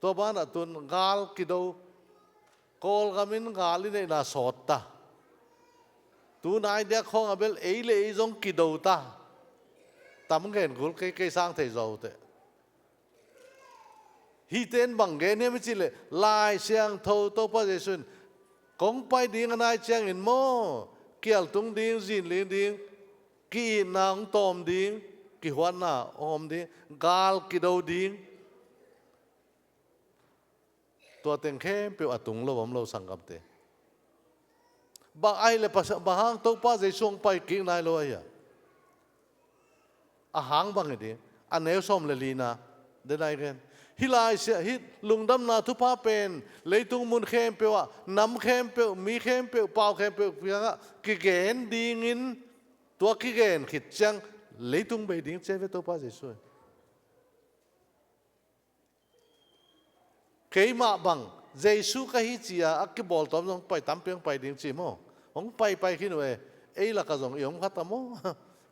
to ban atun gal kido kol gamin gali nei na sot ta tu nai dia khong abel ei le ei jong kido ta tam gen gul ke sang thei zo te hi ten bang gen ne mi chi le lai siang tho to pa jesun kong pai ding anai chiang in mo kial tung ding zin ling ding ki nang tom ding ki huan na om ding gal ki do ding to teng khem pe atung lo bom lo sangam te ba ai le pas ba hang to pa je song pai ki nai lo ya a hang bang de an ne som le lina de nai gen hilai se hit lungdam na thu pa pen leitung mun khem pe wa nam khem pe mi khem pe pau khem pe pianga ki gen ding in to ki gen khit chang leitung be ding che ve to pa je so keima bang jesu ka hi chia ak ki bol tom jong pai tam peng pai ding chi mo ong pai khin we ei la ka jong yong khat mo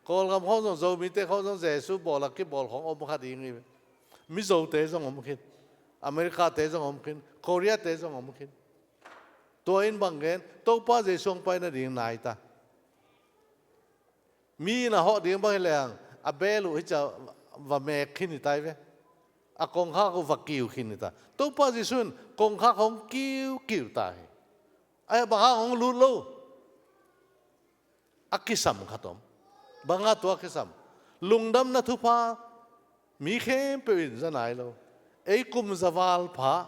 kol gam ho jong zo mi te ho jong jesu bol ak ki bol khong om khat ding ni mizo te jong om khin America te jong om khin Korea te jong om khin to in bang gen to pa je song pai na ding nai ta mi na ho ding bang leng a belu hi cha va me khin ni tai ve a kong kha ko va kiu khin ni ta to pa je sun kong kha khong kiu tai ai ba ha hong lu lo akisam khatom banga to akisam lungdam na thu pa mi khem pe in zanai lo ei kum zawal pha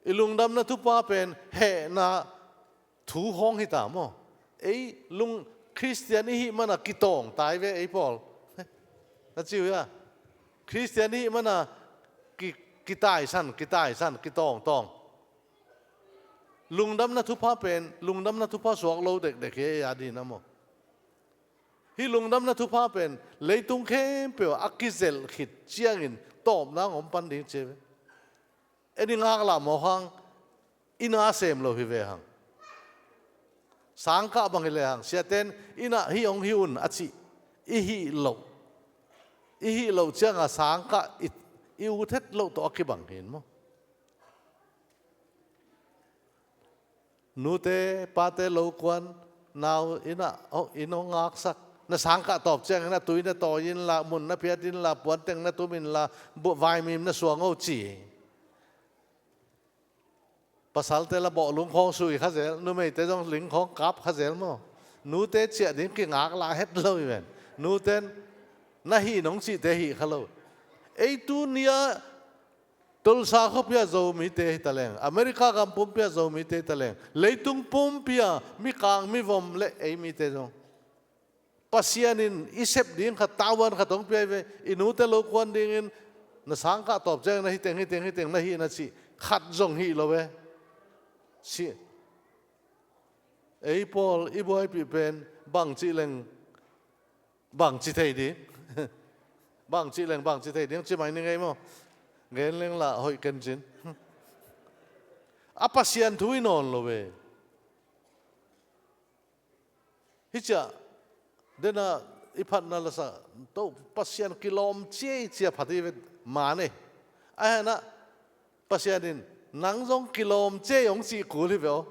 ilungdam na thu pa pen he na thu hong hi ta mo ei lung Christian hi mana kitong tai ve ei pol na chiu ya Christian hi mana kitai san kitong lungdam na thu pa pen lungdam na thu pa suak lo dek he ya di na mo hi lungdam na thu pa pen leitung khem pe akizel khit chiang in tom na ngom pan ding che eni ngak la mo hang ina sem lo hi ve hang sang ka bang le hang siaten ina hi ong hi un achi i hi lo chang a sang ka i u thet lo to ki bang hin mo nu te pa te lo kwan now ina ngak sak na sang ka top chang na tui na to yin la mun na pia tin la puan teng na tu min la bu vai mim na suang o chi pasal te la bo lung khong sui kha zel nu mei te jong ling khong kap kha zel mo nu te chia ding ki ngak la het lo ven nu ten na hi nong chi te hi khalo ei tu nia Tulsa Channel pia zo mi te taleng America gam pum pia zo mi te taleng leitung pum pia mi kang mi vom le ei mi te jong pasianin isep ding kha tawan kha tong pe ve inu te lo kwan ding in na sang ka top jeng na hi teng na hi na chi khat jong hi lo ve si ei pol i boy pi pen bang chi leng bang chi thei di bang chi thei ding chi mai ni ngai mo gen leng la hoi ken chin a pasian thui non lo ve hi cha dena ipat na lasa to pasian kilom che phati mane ai na pasianin nangjong kilom che yong chi ku li veo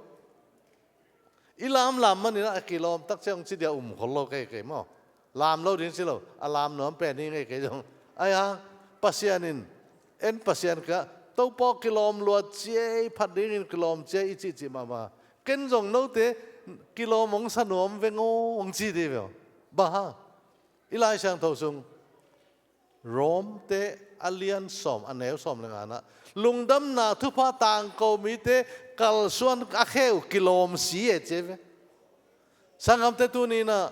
ilam lam man na kilom tak che yong chi dia kholo ke mo lam lo din si lo alam nom pe ni ngai ke jong ai ha pasianin en pasian ka to po kilom lo che phat ding in kilom che i chi ma ken jong no te kilom ong sanom ve ngo ong chi di veo ba ha ilai sang tho sung rom te Lian Sawm aneu Sawm lengana Lungdam na thupa tang ko mi te kal Suan akheu kilom si e cheve sangam te tu ni na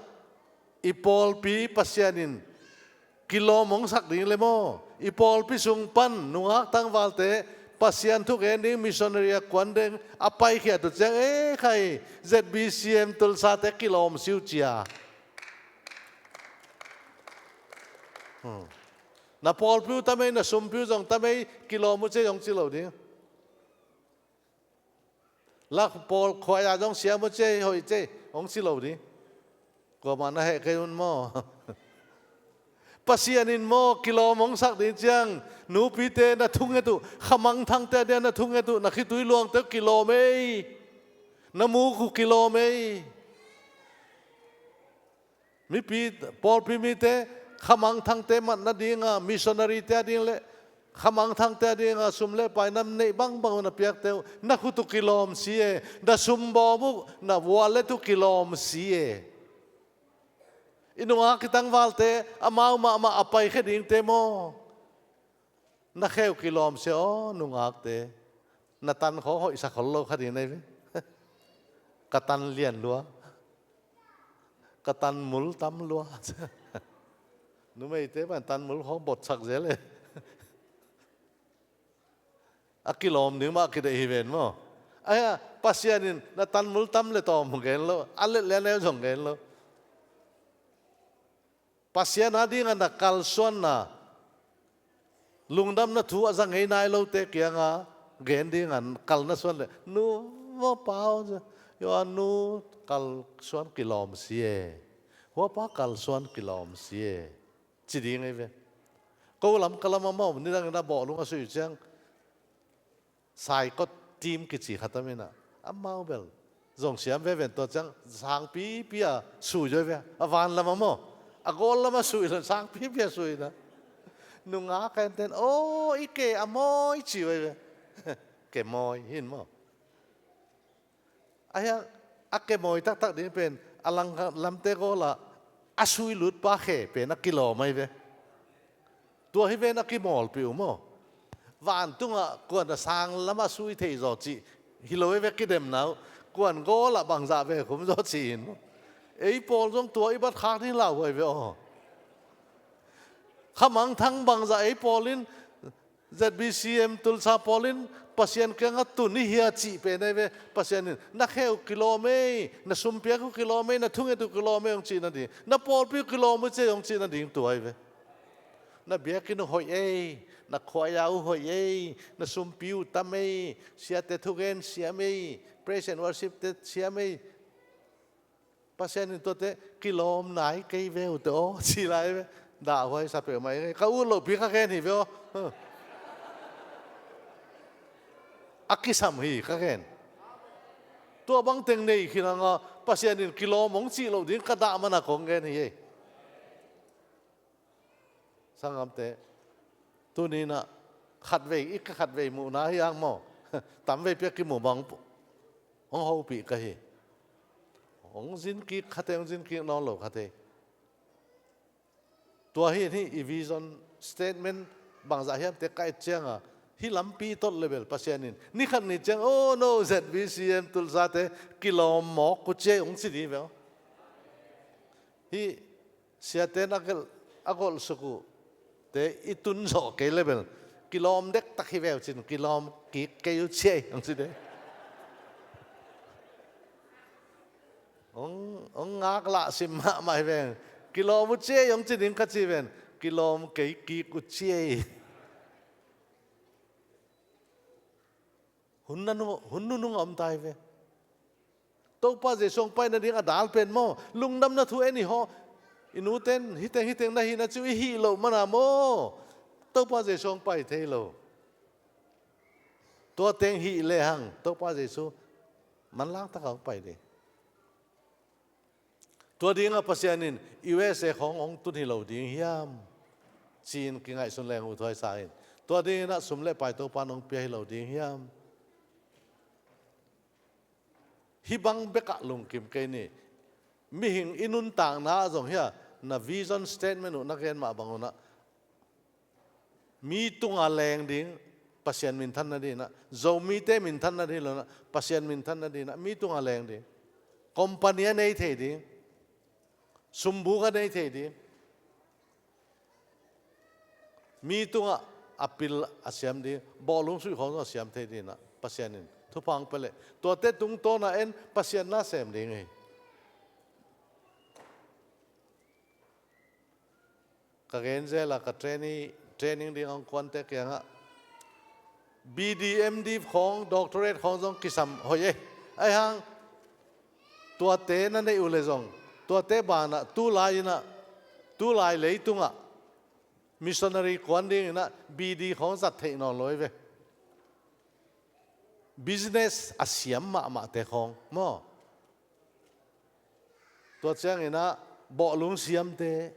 ipol pi pasyanin kilomong sak ding le mo ipol pi sung pan nungak tang walte pasyan thuk ending missionary kwandeng apai khia tu chang e khai ZBCM Tulsa te kilom siu chia na Paul piu tamay na sum piu jong tamay kilomo che jong chilo ding lak Paul khoya jong sia mo che hoi che ong chilo ding ko mana he kayun mo pasianin mo kilomong sak ding chang nu pi te na thung etu khamang thang te de na thung etu na khitui luang te kilome na mu ku kilome mi pi Paul pi mi te khamang thang te man na dinga missionary te ding le khamang thang te dinga sumle pai nam nei bang bang na piak te na khu tu kilom si e da sumbo mu na wale tu kilom si e inunga kitang walte amau ma apai khe ding te mo na kheu kilom se o nungak te na tan kho hoi sa khol kha ding nei ve katan lian lua katan mul tam lua nu mai te ban tan mul ho bot sak zel akilom ni ma kide hiven mo aya pasianin na tan mul tam le to mo gen lo ale le le jong gen lo pasian adi nga na kal Suan na lungdam na thu azang ei nai lo te kya nga gen ding an kal na Suan le nu mo pao yo anu kal Suan kilom sie ho pa kal Suan kilom sie chỉ đi ngay về câu làm cái làm mà mình đang bỏ luôn cái suy chăng sai có team cái gì khát mình à mau bel dòng xiêm về về tôi chăng sang pi pi à suy rồi về van làm mà gol làm suy là sang pi pi suy đó nung á cái tên ô ý kệ môi chịu về kệ môi hin mà ai cái môi tắc tắc đến bên alang làm thế có là asui lut pa khe pe na kilo mai ve tua hi ve na ki mol piu mo van tunga kuan da sang lama sui thei zo chi hiloi ve ki dem nau kuan go la bang za ve khum zo chin ei pol jong tua i bat khak ni lau hoi ve o khamang thang bang za ei polin ZBCM Tulsa polin pasien ke nga tu ni hia chi pe nei ve pasien na kheu kilome na sumpia ku kilome na thunge tu kilome ong chi na di na pol pi kilome che ong chi na ding tu ai ve na bia ki no hoi ei na khoya u hoi ei na sumpiu tamei sia te thugen sia mei praise and worship te sia mei pasien to te kilom nai kei ve u to chi lai ve da hoi sa pe mai ka u lo pi ka ken hi ve o akisam hi ka ken tua bang teng nei khina nga pasianin kilo mong chi lo ding kada mana kong gen hi sangam te tu ni na khat ve ik khat ve mu na yang mo tam ve pe ki mu bang ong ho pi ka hi ong jin ki khate ong jin ki no lo khate tua hi ni vision statement bang za hiam te kai changa hi lampi tot level pasianin ni khan ni chang oh no ZBCM Tulsa te kilom mo ku che ong si di ve hi sia te na agol suku te itun zo ke level kilom dek tak hi ve chin kilom ki ke yu che ong si de ong ngak la sim ma mai ve kilom che ong chin ding ka chi ven kilom ke ki ku che hunnu nung om tai ve to pa je song pai na ding adal pen mo lungdam na thu eni ho inuten hiteng na hi na chu hi lo mana mo to pa je song pai thei lo to teng hi le hang to pa je su man lang ta ka pai de to ding a pasianin USA khong ong tun hi lo ding hiam chin ki ngai sun leng u thoi sa in to ding na sum le pai to pa nong pe hi lo ding hiam hi bang beka lung kim ke ni mi hing inun tang na zong hia na vision statement na ken ma bangona mi tunga leng ding pasien min than na di na zo mi te min than na di lo na pasien min than na di na mi tunga leng ding company nei the ding sumbu ka nei the ding mi tunga apil asiam di bolung sui khong asiam the di na pasien in thu phang pele to te tung to na en pasien na sem ding ei ka gen zela ka training ding ang kwante kya nga BDMD khong doctorate khong jong kisam hoye ai hang tua te na nei ule jong tua te ba na tu lai lei tunga missionary kwan ding na BD khong zat thei no loi ve business asiam ma te khong mo tua chang ina bo lung siam te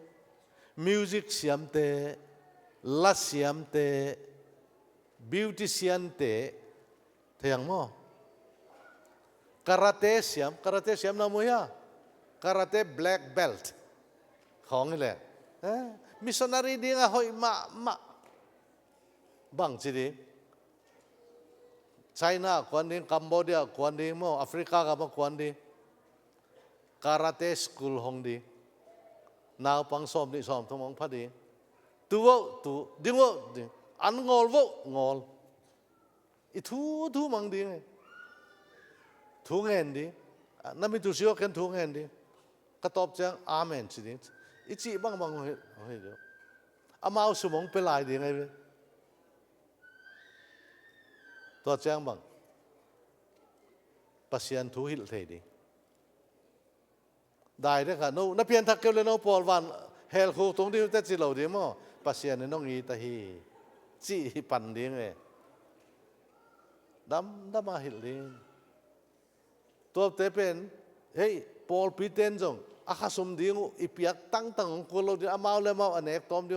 music siam te la siam te beautician te theyang mo karate siam na mo ya karate black belt khong le missionary ding a hoi ma bang chi di China kwan ding Cambodia kwan ding mo Africa ka mo kwan ding karate school hong di nào bằng xóm đi xóm thông phá đi tu vô tu ding vô ding ăn ngol vô ngol ít thu mang đi ngay thu nghen đi nãy mình tu sửa cái thu nghen đi cái top trang amen chỉ đi ít chỉ bằng hơi được amao sum mong pe lại đi ngay vậy top trang bằng pasien thu hil thế đi đại đấy cả nó phiền thắc kêu lên nó Paul van hell khu tung đi tết chỉ lâu đi mà pasien nó nghĩ ta hi chỉ pan đi nghe đâm mà hiểu đi tôi tế pen hey Paul Piten jong akasum đi ngô ipiak tăng cô lâu đi amao le mau anh em tom đi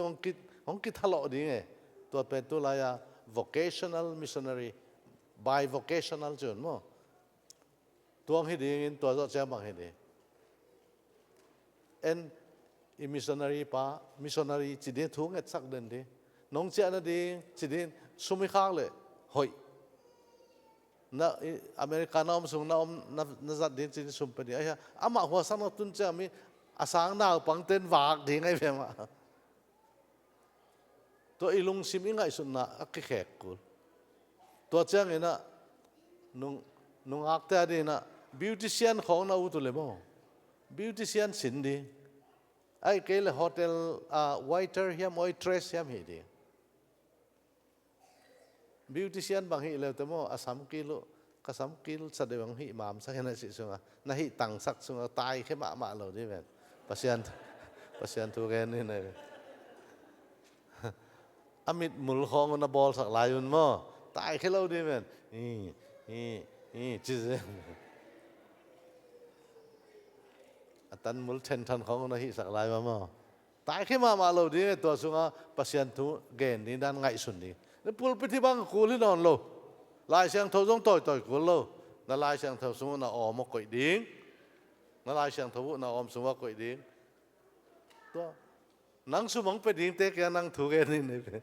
ông kít thalo đi nghe tôi pen tôi là vocational missionary bivocational chun mà tuang hi đi tôi cho xem bằng hi đi en missionary chỉ đến thu ngét sắc đến đi nông trẻ nó đi chỉ đến sumi khác lệ hội na America na sung na zat đến chỉ sum pe đi ai ama hoa sang nó tuân trẻ mi asang nào bằng tên vạc đi ngay về mà tôi ilung sim ingai sun na cái khek cool tôi trẻ nghe na nung akta đi na beautician khong na u tu le mo beautician sin đi ai cái là hotel waiter hiam waitress hiam hi đi beautician bằng hi leo tamo asam kilo sa de bang hi mam sa hena si sunga na hi tang sak sunga tai khe ma lo đi về pasien tu gen ni này amit mul khong na bol sak layun mo tai khe lo đi về chi tan mul chen than khong na hi sak lai ma tai khe ma lo đi to sunga pasien tu gen ni dan ngai sun đi nó pul pi thi bang ku li non lo lai sang thâu jong toi ku lo na lai sang thâu sunga na om koi ding na lai sang thâu na om sunga koi ding to nang su mong pe ding te kya nang thu gen ni ne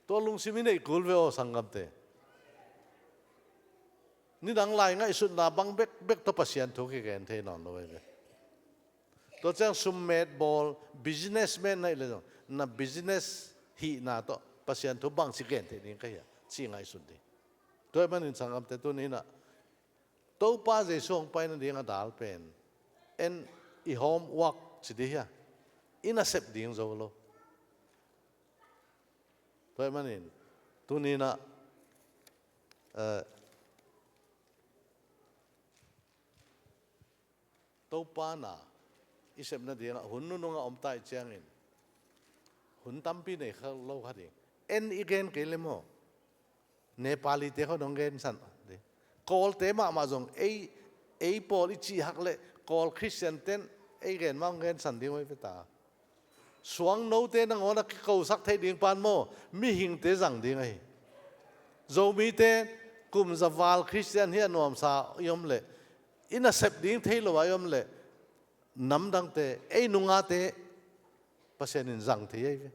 to lung simi nei kul ve o sangam te ni dang lai ngai sun na bang bek to pasien thu ke gen the non lo ve to chang sum met ball businessman nai le na business hi na to pasien thu bang si gen the ni ka ya chi ngai sun di to man in sangam te to ni na to pa je song pai na ding a dal pen en I home work chi di ya ina sep ding zo lo to man in tu ni na to pa na isep na ding Hunnu nong om tai chang in hun tampi nei kha lo kha ding en igen ke le mo Nepali te kho dong gen san de kol te ma jong ei pol chi hak le kol Christian ten ei gen ma gen san ding oi ta suang no te na ngona ki ko sak thai ding pan mo mi hing te jang ding ai zo mi te kum zawal Christian hi nom sa yom le ina sep ding thei lo wa yom le nam dang te ei nunga te pasien in jang thei ai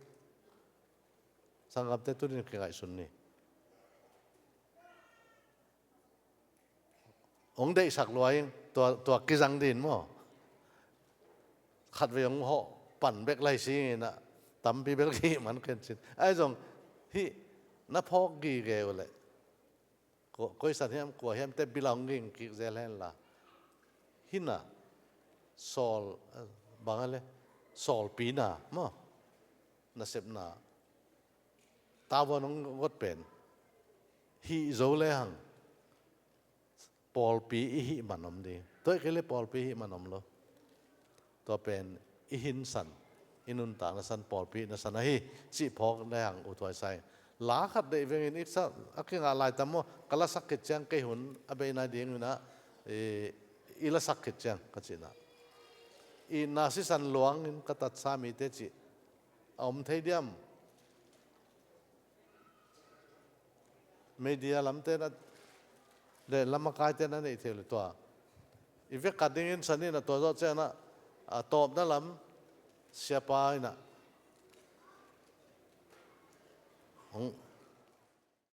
sangam te turin ke ngai sun ni ong dei sak loai tua kizang din mo khát về ông họปั่น bek lai si na tam pi bel ki man ken sin ai jong hi na phok gi ge ole ko san hiam ko hiam te belonging ki zelen la hina sol bangale sol pi na mo na sep na tawo nong got pen hi zo le hang pol pi hi manom di toi ke le pol pi hi manom loตัวเป็นอิหินสันอินุนต่างนัสันปอลปีนัสันฮีจีพอกแรงอุทวยใส่หลาขัดเดเวงินอีกสักอักงาลายตามโมกลสักกิจจังเกหุนอเบนาดีงนะอีละสักกิจจังก็จีนะอีนาสิสันหลวงนินกตัดสามีเตจิอมเทียมเมีเดียลำเตนะเดลำมากายเตนะนี่เทลตัวอีเวกกัดดิ้งสันนี่นะตัวรถเจ้านะตอบนั่นลำเสียไปนะ